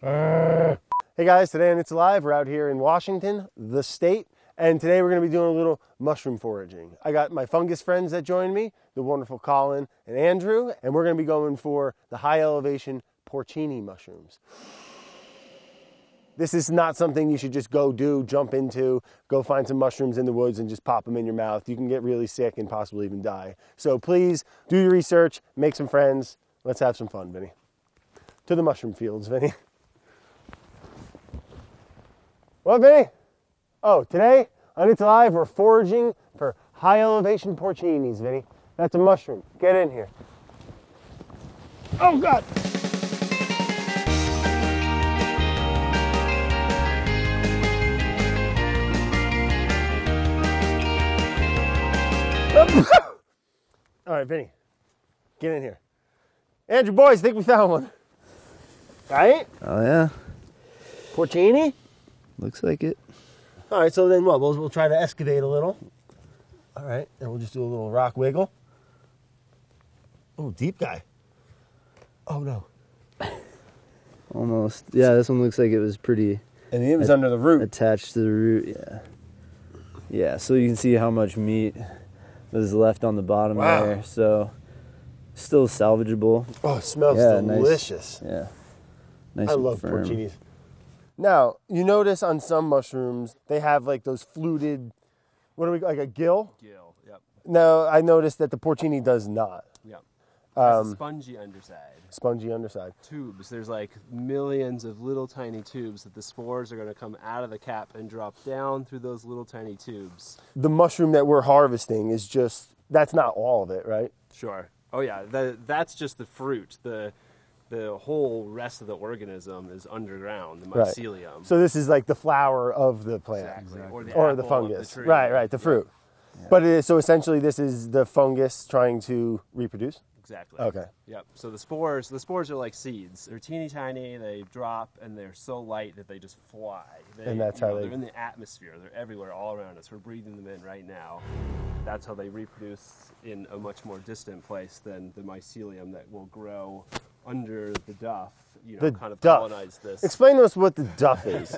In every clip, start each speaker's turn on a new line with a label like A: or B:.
A: Hey guys, today on It's Alive, we're out here in Washington, the state, and today we're going to be doing a little mushroom foraging. I got my fungus friends that joined me, the wonderful Colin and Andrew, and we're going to be going for the high elevation porcini mushrooms. This is not something you should just go do, jump into, go find some mushrooms in the woods and just pop them in your mouth. You can get really sick and possibly even die. So please do your research, make some friends. Let's have some fun, Vinny. To the mushroom fields, Vinny. What, Vinny? Oh, today on It's Alive, we're foraging for high elevation porcinis, Vinny. That's a mushroom. Get in here. Oh, God. All right, Vinny, get in here. Andrew, boys, think we found one. Right?
B: Oh, yeah.
A: Porcini?
B: Looks like it.
A: All right, so then what? We'll try to excavate a little. All right, and we'll just do a little rock wiggle. Oh, deep guy. Oh, no.
B: Almost. Yeah, this one looks like it was pretty...
A: And it was under the root.
B: Attached to the root, yeah. Yeah, so you can see how much meat was left on the bottom there. So, still salvageable.
A: Oh, it smells delicious.
B: Nice, yeah. Nice
A: I love
B: firm.
A: porcinis. Now, you notice on some mushrooms, they have like those fluted, like a gill?
C: Gill, yep.
A: No, I noticed that the porcini does not.
C: Yep. Has a spongy underside.
A: Spongy underside.
C: Tubes. There's like millions of little tiny tubes that the spores are going to come out of the cap and drop down through those little tiny tubes.
A: The mushroom that we're harvesting is just, that's not all of it, right?
C: Sure. Oh yeah, that's just the fruit. The whole rest of the organism is underground, the mycelium.
A: Right. So this is like the flower of the plant.
C: Exactly.
A: Or the fungus.
C: The tree.
A: Right, the fruit.
B: Yeah.
A: But so essentially this is the fungus trying to reproduce?
C: Exactly.
A: Okay.
C: Yep. So the spores are like seeds. They're teeny tiny, they drop, and they're so light that they just fly.
A: And that's how
C: they're in the atmosphere. They're everywhere, all around us. We're breathing them in right now. That's how they reproduce in a much more distant place than the mycelium that will grow under the duff, kind of colonize this.
A: Explain to us what the duff is.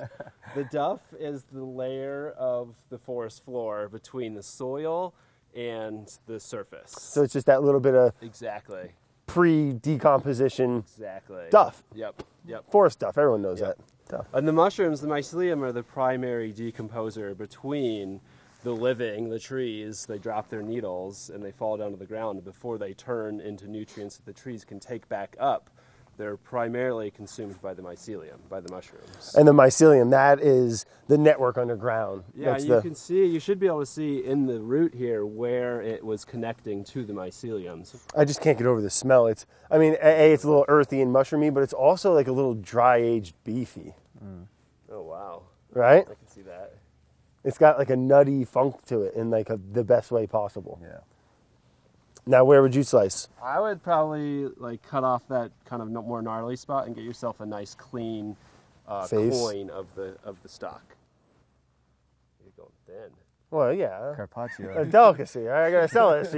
C: The duff is the layer of the forest floor between the soil and the surface.
A: So it's just that little bit of
C: exactly
A: pre-decomposition
C: exactly
A: duff.
C: Yep.
A: Forest duff, everyone knows that. Duff.
C: And the mushrooms, the mycelium, are the primary decomposer between the living, the trees. They drop their needles and they fall down to the ground. Before they turn into nutrients that the trees can take back up, they're primarily consumed by the mycelium, by the mushrooms.
A: And the mycelium, that is the network underground.
C: Yeah, you should be able to see in the root here where it was connecting to the mycelium.
A: I just can't get over the smell. It's a little earthy and mushroomy, but it's also like a little dry-aged beefy.
C: Mm. Oh, wow.
A: Right?
C: I can see that.
A: It's got like a nutty funk to it in like the best way possible.
B: Yeah.
A: Now, where would you slice?
C: I would probably like cut off that kind of more gnarly spot and get yourself a nice clean coin of the stalk. You're going thin.
A: Well, yeah.
B: Carpaccio.
A: A delicacy. I gotta sell this,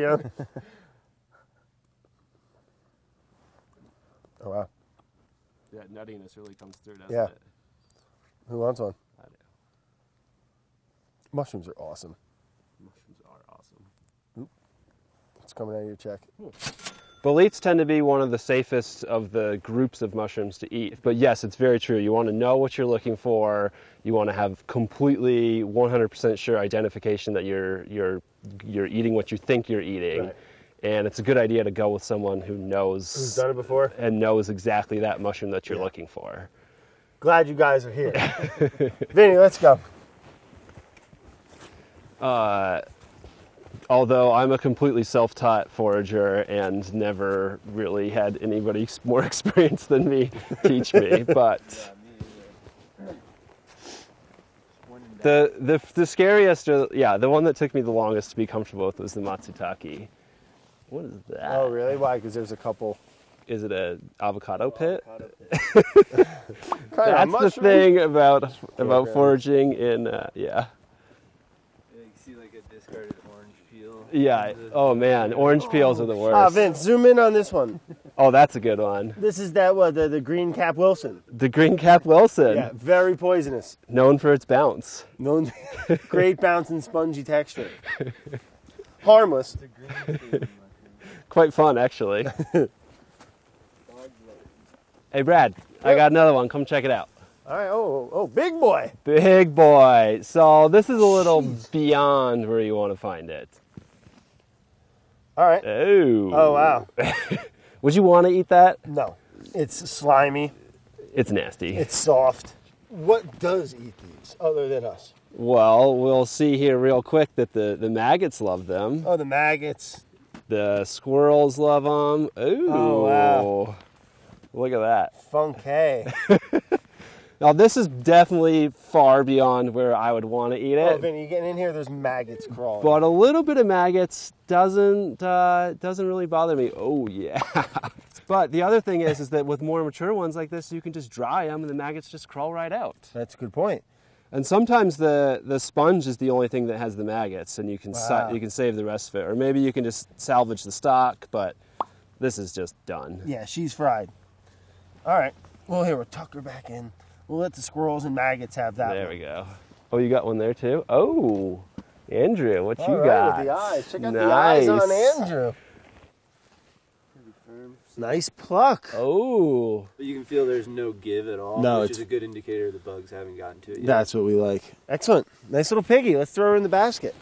A: Oh, wow.
C: That nuttiness really comes through, doesn't it?
A: Who wants one?
C: I do.
A: Mushrooms are awesome.
C: Mushrooms are awesome.
A: It's coming out of your check.
C: Boletes tend to be one of the safest of the groups of mushrooms to eat. But yes, it's very true. You want to know what you're looking for. You want to have completely 100% sure identification that you're eating what you think you're eating.
A: Right.
C: And it's a good idea to go with someone who knows.
A: Who's done it before?
C: And knows exactly that mushroom that you're looking for.
A: Glad you guys are here. Vinny, let's go.
C: Although I'm a completely self-taught forager and never really had anybody more experienced than me teach me, but the scariest, the one that took me the longest to be comfortable with was the matsutake. What is that?
A: Oh, really? Why? Because there's a couple.
C: Is it a avocado pit?
A: That's
C: the thing about foraging in,
B: You see like a discarded orange peel.
C: Yeah. Oh man, orange peels are the worst.
A: Ah, Vince, zoom in on this one.
C: Oh, that's a good one.
A: This is the green cap Wilson.
C: The green cap Wilson.
A: Yeah, very poisonous.
C: Known for its bounce.
A: Known great bounce and spongy texture. Harmless.
C: Quite fun, actually. Hey, Brad, I got another one. Come check it out.
A: All right. Oh, big boy.
C: Big boy. So this is a little beyond where you want to find it.
A: All right.
C: Oh.
A: Wow.
C: Would you want to eat that?
A: No. It's slimy.
C: It's nasty.
A: It's soft. What does eat these other than us?
C: Well, we'll see here real quick that the maggots love them.
A: Oh, the maggots.
C: The squirrels love them. Ooh.
A: Oh, wow.
C: Look at that.
A: Funky.
C: Now, this is definitely far beyond where I would want to eat it.
A: Oh, Vinny, you getting in here? There's maggots crawling.
C: But a little bit of maggots doesn't really bother me. Oh, yeah. But the other thing is that with more mature ones like this, you can just dry them and the maggots just crawl right out.
A: That's a good point.
C: And sometimes the sponge is the only thing that has the maggots, and you can you can save the rest of it. Or maybe you can just salvage the stock, but this is just done.
A: Yeah, she's fried. All right. Well, here, we'll tuck her back in. We'll let the squirrels and maggots have that.
C: There we go. Oh, you got one there too? Oh, Andrew, what you
A: All right,
C: got?
A: with the eyes. Check out the
C: Nice.
A: eyes on Andrew.
B: Pretty firm.
A: Nice pluck.
C: Oh.
B: But you can feel there's no give at all,
A: No,
B: which
A: it's-
B: is a good indicator the bugs haven't gotten to it yet.
A: That's what we like. Excellent. Nice little piggy. Let's throw her in the basket.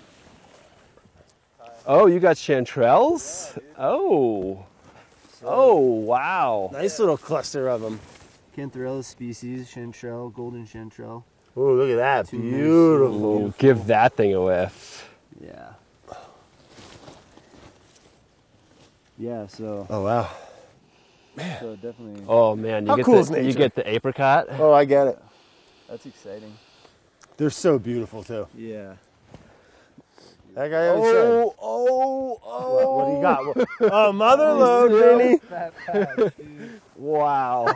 C: Oh, you got chanterelles? Oh. Oh, wow.
A: Nice little cluster of them.
B: Chanterelle species, chanterelle, golden chanterelle.
A: Oh, look at that.
B: Too nice.
A: Beautiful.
C: Ooh, give that thing a whiff.
B: Yeah. Yeah, so,
A: Oh, wow.
B: so definitely,
C: Oh man,
A: How cool is
C: you
A: nature?
C: get the apricot.
A: Oh, I get it.
B: that's exciting.
A: They're so beautiful, too.
B: Yeah.
A: That guy always said. What do you got? Oh, mother load, Vinny.
B: Fat patch, dude.
C: Wow.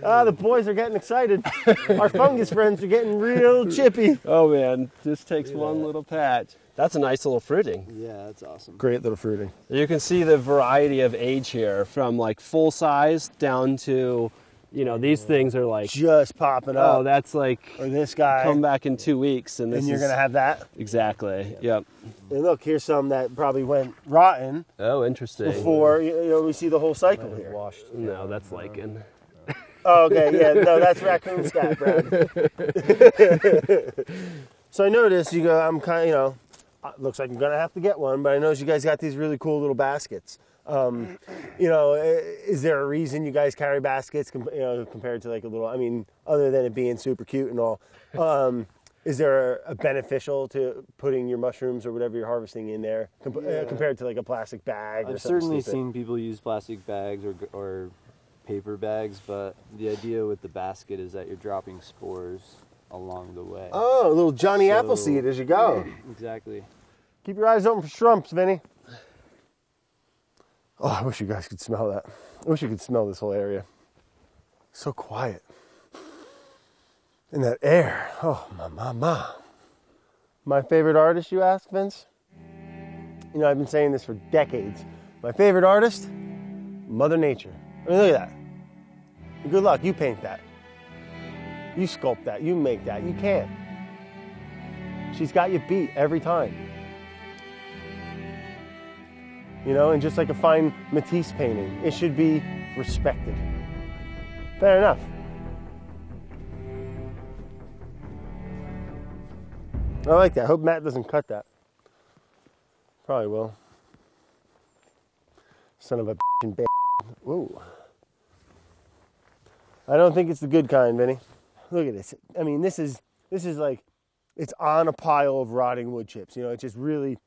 A: Ah, the boys are getting excited. Our fungus friends are getting real chippy.
C: Oh man, just takes one little patch. That's a nice little fruiting.
B: Yeah, that's awesome.
A: Great little fruiting.
C: You can see the variety of age here, from like full size down to, you know, these things are like,
A: Just popping up.
C: oh, that's like
A: Or this guy.
C: come back in 2 weeks, and this
A: And you're
C: is
A: going to have that.
C: exactly. Yep.
A: And look, here's some that probably went rotten
C: Oh, interesting.
A: before we see the whole cycle here.
B: Washed.
C: No, that's lichen.
A: Oh, okay, yeah, no, that's raccoon scat, Brad. So I noticed you go, I'm kind of, looks like I'm going to have to get one, but I noticed you guys got these really cool little baskets. Is there a reason you guys carry baskets, compared to like a little, I mean, other than it being super cute and all, is there a beneficial to putting your mushrooms or whatever you're harvesting in there compared to like a plastic bag or
B: I've
A: something
B: certainly
A: stupid?
B: seen people use plastic bags or paper bags, but the idea with the basket is that you're dropping spores along the way.
A: Oh, a little Johnny
B: So-
A: Appleseed as you go.
B: Exactly.
A: Keep your eyes open for shrumps, Vinny. Oh, I wish you guys could smell that. I wish you could smell this whole area. So quiet. And that air. Oh, my. My favorite artist, you ask, Vince? You know, I've been saying this for decades. My favorite artist? Mother Nature. I mean, look at that. Good luck. You paint that. You sculpt that. You make that. You can't. She's got you beat every time. You know, and just like a fine Matisse painting, it should be respected. Fair enough. I like that. I hope Matt doesn't cut that. Probably will. Son of a bitchin' bitch. Whoa. I don't think it's the good kind, Vinny. Look at this. I mean, this is like, it's on a pile of rotting wood chips. You know, it's just really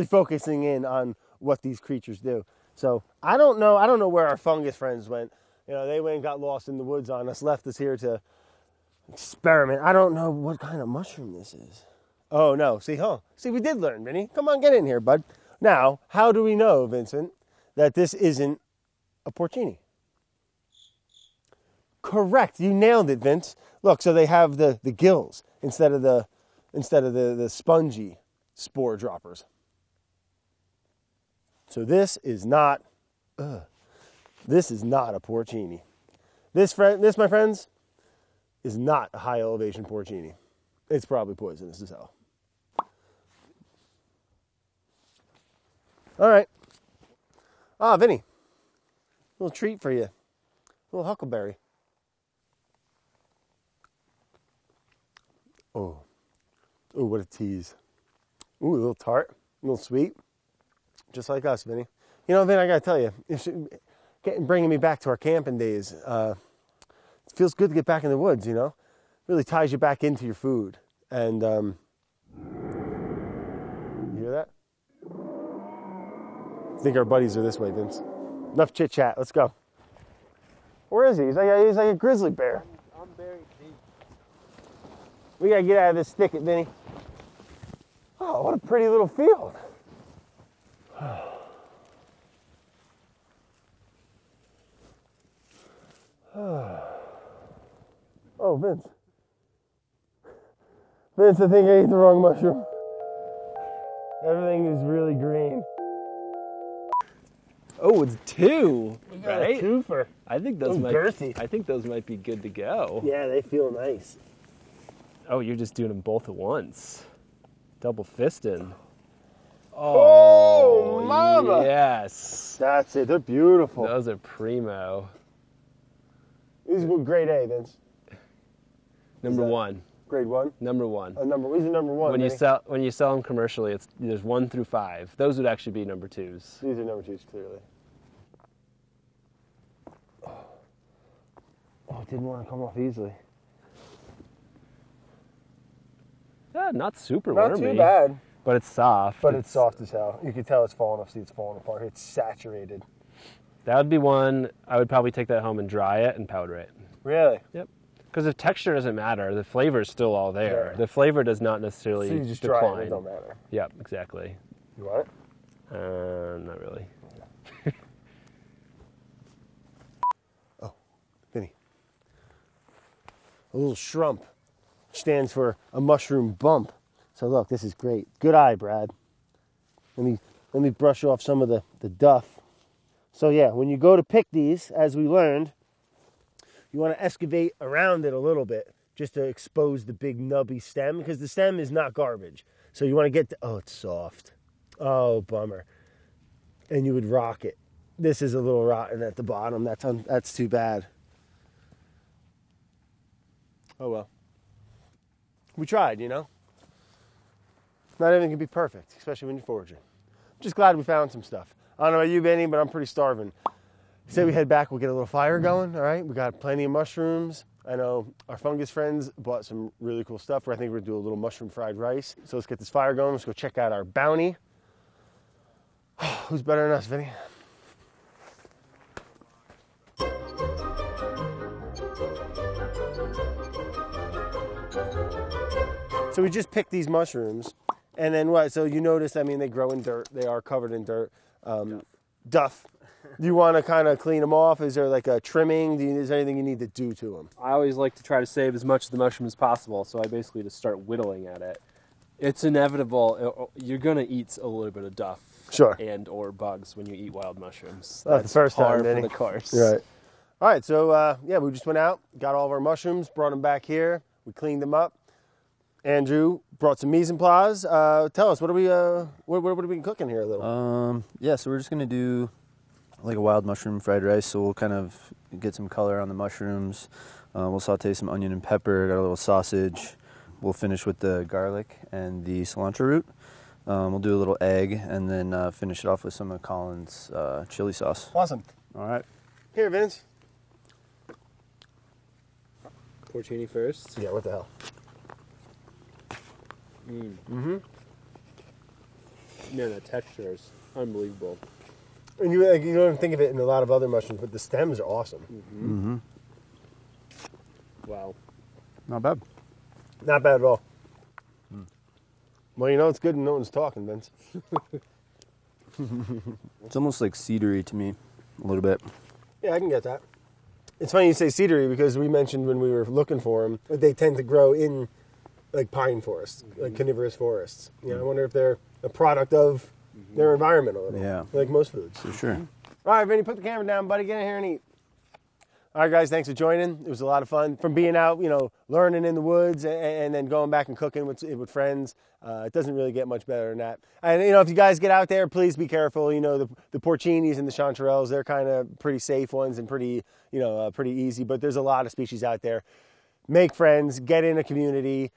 A: focusing in on what these creatures do. So I don't know where our fungus friends went. You know, they went and got lost in the woods on us, left us here to experiment. I don't know what kind of mushroom this is. Oh no, see, we did learn, Vinny. Come on, get in here, bud. Now, how do we know, Vincent, that this isn't a porcini? Correct, you nailed it, Vince. Look, so they have the gills instead of the spongy spore droppers. So this is not a porcini. This, my friends, is not a high elevation porcini. It's probably poisonous as hell. All right. Ah, Vinny, little treat for you. A little huckleberry. Oh, what a tease. Ooh, a little tart, a little sweet. Just like us, Vinny. You know, Vin, I gotta tell you, bringing me back to our camping days, it feels good to get back in the woods, you know? Really ties you back into your food. And, you hear that? I think our buddies are this way, Vince. Enough chit chat, let's go. Where is he? He's like a grizzly bear.
C: I'm buried deep.
A: We gotta get out of this thicket, Vinny. Oh, what a pretty little field. Oh, Vince. Vince, I think I ate the wrong mushroom. Everything is really green.
C: Oh, it's two,
A: We got
C: right?
A: a twofer.
C: I think those
A: Ooh,
C: might.
A: girthy.
C: I think those might be good to go.
A: Yeah, they feel nice.
C: Oh, you're just doing them both at once. Double fisting.
A: Oh, mama!
C: Yes.
A: That's it. They're beautiful.
C: Those are primo.
A: These are grade A, Vince.
C: Number one.
A: Grade 1.
C: Number one.
A: These are number 1.
C: When you
A: Vinny.
C: sell them commercially, there's 1 through 5. Those would actually be number 2s.
A: These are number 2s, clearly. Oh, it didn't want to come off easily.
C: Yeah, not super
A: Not
C: wormy.
A: too bad.
C: But it's soft.
A: But it's soft as hell. You can tell it's falling off. See, it's falling apart. It's saturated.
C: That would be one. I would probably take that home and dry it and powder it.
A: Really?
C: Yep. Because the texture doesn't matter. The flavor is still all there.
A: Yeah.
C: The flavor does not necessarily
A: So you just
C: decline.
A: dry it. It don't matter.
C: Yep, exactly.
A: You want it?
C: Not really.
A: Oh, Vinny. A little shrimp stands for a mushroom bump. So look, this is great. Good eye, Brad. Let me brush off some of the duff. So yeah, when you go to pick these, as we learned, you want to excavate around it a little bit just to expose the big nubby stem, because the stem is not garbage. So you want to get oh, it's soft. Oh, bummer. And you would rock it. This is a little rotten at the bottom. That's too bad. Oh well. We tried, you know. Not everything can be perfect, especially when you're foraging. I'm just glad we found some stuff. I don't know about you, Benny, but I'm pretty starving. Say we head back, we'll get a little fire going, all right? We got plenty of mushrooms. I know our fungus friends bought some really cool stuff. I think we're gonna do a little mushroom fried rice. So let's get this fire going. Let's go check out our bounty. Who's better than us, Vinny? So we just picked these mushrooms, and then what? So you notice, I mean, they grow in dirt. They are covered in dirt. Duff. Do you want to kind of clean them off? Is there like a trimming? Is there anything you need to do to them?
C: I always like to try to save as much of the mushroom as possible, so I basically just start whittling at it. It's inevitable. You're going to eat a little bit of duff and or bugs when you eat wild mushrooms.
A: That's the first time,
C: for
A: Vinny.
C: the course.
A: Right. All right, so yeah, we just went out, got all of our mushrooms, brought them back here. We cleaned them up. Andrew brought some mise en place. Tell us, what are we cooking here a little?
B: Yeah, so we're just gonna do like a wild mushroom fried rice. So we'll kind of get some color on the mushrooms. We'll saute some onion and pepper. Got a little sausage. We'll finish with the garlic and the cilantro root. We'll do a little egg and then finish it off with some of Colin's chili sauce.
A: Awesome.
B: All right.
A: Here, Vince.
C: Porcini first.
A: Yeah, what the hell?
C: Man, that texture is unbelievable.
A: And you don't think of it in a lot of other mushrooms, but the stems are awesome.
C: Wow.
B: Not bad.
A: Not bad at all. Well, you know it's good and no one's talking, Vince.
B: It's almost like cedary to me, a little bit.
A: Yeah, I can get that. It's funny you say cedary because we mentioned when we were looking for them that they tend to grow in like pine forests, like coniferous forests. You know, I wonder if they're a product of their environment a little.
B: Yeah.
A: Like most foods.
B: For sure.
A: All right, Vinny, put the camera down, buddy. Get in here and eat. All right, guys, thanks for joining. It was a lot of fun. From being out, learning in the woods and then going back and cooking with friends, it doesn't really get much better than that. And, if you guys get out there, please be careful. The Porcinis and the Chanterelles, they're kind of pretty safe ones and pretty easy. But there's a lot of species out there. Make friends, get in a community,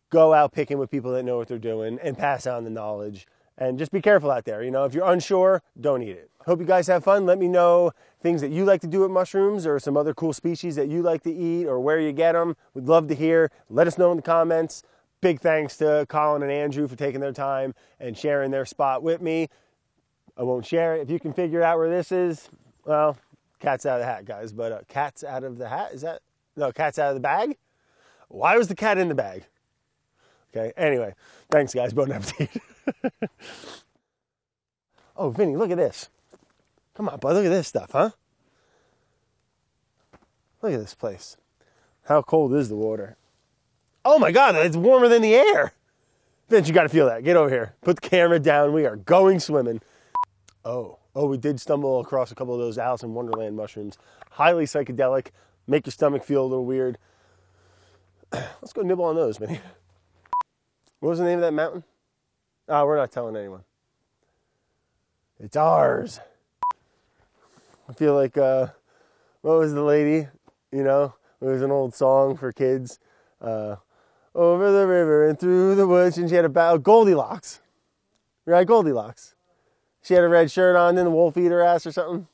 A: go out picking with people that know what they're doing, and pass on the knowledge. And just be careful out there. If you're unsure, don't eat it. Hope you guys have fun. Let me know things that you like to do with mushrooms or some other cool species that you like to eat or where you get them. We'd love to hear. Let us know in the comments. Big thanks to Colin and Andrew for taking their time and sharing their spot with me. I won't share it. If you can figure out where this is, well, cat's out of the hat, guys. But cat's out of the hat? No, cat's out of the bag? Why was the cat in the bag? Okay, anyway. Thanks, guys. Bon Appétit. Oh, Vinny, look at this. Come on, bud. Look at this stuff, huh? Look at this place. How cold is the water? Oh, my God. It's warmer than the air. Vince, you got to feel that. Get over here. Put the camera down. We are going swimming. Oh, we did stumble across a couple of those Alice in Wonderland mushrooms. Highly psychedelic. Make your stomach feel a little weird. Let's go nibble on those, Vinny. What was the name of that mountain? Oh, we're not telling anyone. It's ours. I feel like, what was the lady? It was an old song for kids. Over the river and through the woods, and she had a Goldilocks. Right, Goldilocks. She had a red shirt on, then the wolf eat her ass or something.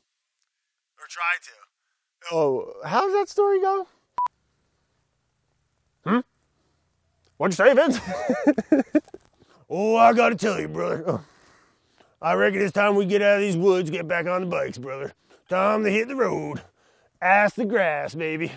A: Or tried to. Oh, how does that story go? What'd you say, Vince? Oh, I gotta tell you, brother. Oh, I reckon it's time we get out of these woods, get back on the bikes, brother. Time to hit the road. Ass the grass, baby.